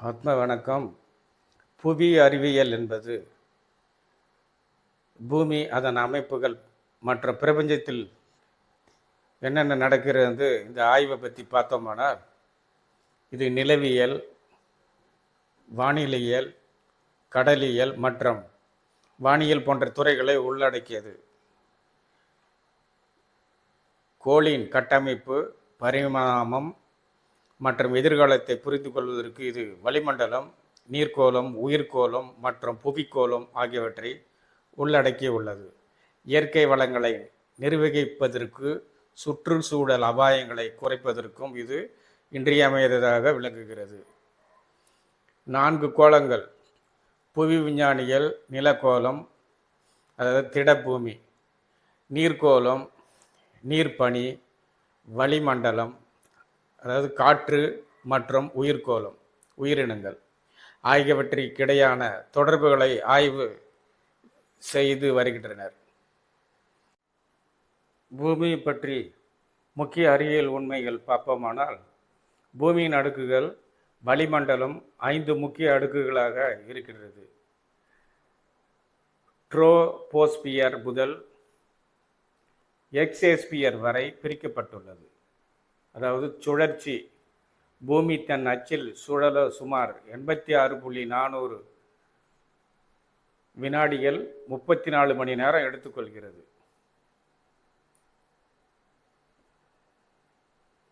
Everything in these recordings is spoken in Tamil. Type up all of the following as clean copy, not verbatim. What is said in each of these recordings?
ஆத்ம வணக்கம். புவி அறிவியல் என்பது பூமி, அதன் அமைப்புகள், மற்ற பிரபஞ்சத்தில் என்னென்ன நடக்கிறது இந்த ஆய்வை பற்றி பார்த்தோமானால், இது நிலவியல், வானிலையியல், கடலியல் மற்றும் வானியல் போன்ற துறைகளை உள்ளடக்கியது. கோளின் கட்டமைப்பு, பரிமாணம் மற்றும் எதிர்காலத்தை புரிந்து கொள்வதற்கு இது வளிமண்டலம், நீர்க்கோளம், உயிர்க்கோளம் மற்றும் புவிக்கோளம் ஆகியவற்றை உள்ளடக்கி உள்ளது. இயற்கை வளங்களை நிர்வகிப்பதற்கு, சுற்றுச்சூழல் அபாயங்களை குறைப்பதற்கும் இது இன்றியமையாததாக விளங்குகிறது. 4 கோளங்கள்: புவி விஞ்ஞானிகள் நிலக்கோளம், அதாவது திடப்பூமி; நீர்க்கோளம், நீர்ப்பனி; வளிமண்டலம், அதாவது காற்று; மற்றும் உயிர்க்கோளம், உயிரினங்கள் ஆகியவற்றிற்கிடையான தொடர்புகளை ஆய்வு செய்து வருகின்றனர். பூமியை பற்றி முக்கிய அறிவியல் உண்மைகள் பார்ப்போமானால், பூமியின் அடுக்குகள்: வளிமண்டலம் 5 முக்கிய அடுக்குகளாக இருக்கிறது. ட்ரோபோஸ்பியர் முதல் எக்ஸோஸ்பியர் வரை பிரிக்கப்பட்டுள்ளது. அதாவது சுழற்சி: பூமி தன் அச்சில் சுழல சுமார் 86.400 வினாடிகள் 34 மணி நேரம் எடுத்துக்கொள்கிறது.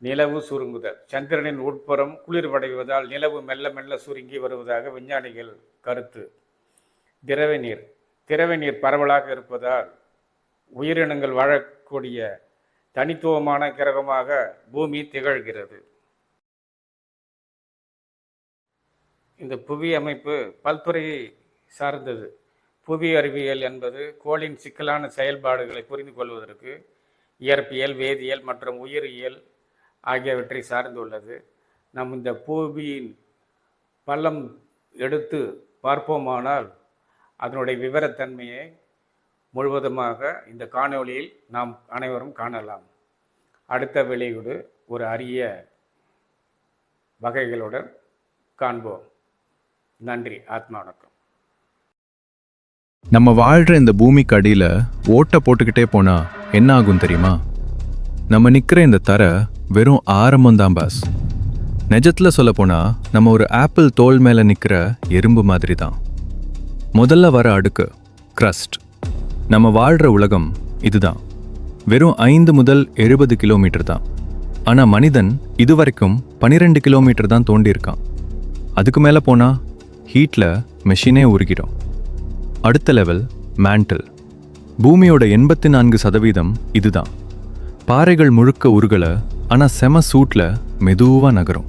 நிலவு சுருங்குதல்: சந்திரனின் உட்புறம் குளிர்வடைவதால் நிலவு மெல்ல மெல்ல சுருங்கி வருவதாக விஞ்ஞானிகள் கருத்து. திரவ நீர் பரவலாக இருப்பதால் உயிரினங்கள் வாழக்கூடிய தனித்துவமான கிரகமாக பூமி திகழ்கிறது. இந்த புவி அமைப்பு பல்துறையை சார்ந்தது. புவி அறிவியல் என்பது கோளின் சிக்கலான செயல்பாடுகளை புரிந்து கொள்வதற்கு இயற்பியல், வேதியியல் மற்றும் உயிரியல் ஆகியவற்றை சார்ந்துள்ளது. நம் இந்த புவியின் பள்ளம் எடுத்து பார்ப்போமானால் அதனுடைய விவரத்தன்மையை முழுவதுமாக இந்த காணொளியில் நாம் அனைவரும் காணலாம். அடுத்த வெளியீடு ஒரு அரிய வகைகளுடன் காண்போம். நன்றி. ஆத்மா வணக்கம். நம்ம வாழ்கிற இந்த பூமிக்கு அடியில் ஓட்டை போட்டுக்கிட்டே போனால் என்ன ஆகும் தெரியுமா? நம்ம நிற்கிற இந்த தரை வெறும் ஆரம்பம்தான் பாஸ். நிஜத்தில் சொல்லப்போனால் நம்ம ஒரு ஆப்பிள் தோல் மேலே நிற்கிற எறும்பு மாதிரி தான். முதல்ல வர அடுக்கு க்ரஸ்ட். நம்ம வாழ்கிற உலகம் இதுதான். வெறும் 5 முதல் 70 கிலோமீட்டர் தான். ஆனால் மனிதன் இதுவரைக்கும் 12 கிலோமீட்டர் தான் தோண்டியிருக்கான். அதுக்கு மேலே போனால் ஹீட்டில் மெஷினே உருகிடும். அடுத்த லெவல் மேண்டில். பூமியோட 84% இதுதான். பாறைகள் முழுக்க உருகலை, ஆனால் செம சூட்டில் மெதுவாக நகரும்.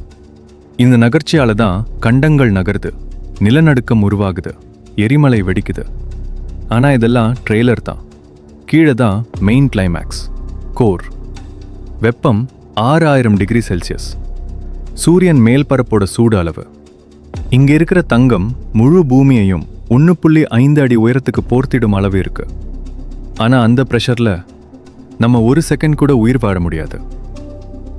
இந்த நகர்ச்சியால் தான் கண்டங்கள் நகருது, நிலநடுக்கம் உருவாகுது, எரிமலை வெடிக்குது. ஆனால் இதெல்லாம் ட்ரெய்லர் தான். கீழே தான் மெயின் கிளைமேக்ஸ், கோர். வெப்பம் 6000 டிகிரி செல்சியஸ். சூரியன் மேல்பரப்போட சூடு அளவு. இங்கே இருக்கிற தங்கம் முழு பூமியையும் 1.5 அடி உயரத்துக்கு போர்த்திடும் அளவு இருக்கு. ஆனால் அந்த ப்ரெஷரில் நம்ம ஒரு செகண்ட் கூட உயிர் வாழ முடியாது.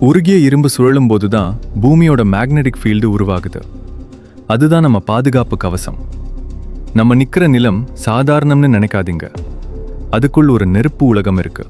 உருகிய இரும்பு சுழலும் போது தான் பூமியோட மேக்னெட்டிக் ஃபீல்டு உருவாகுது. அதுதான் நம்ம பாதுகாப்பு கவசம். நம்ம நிற்கிற நிலம் சாதாரணம்னு நினைக்காதீங்க. அதுக்குள் ஒரு நெருப்பு உலகம் இருக்கு.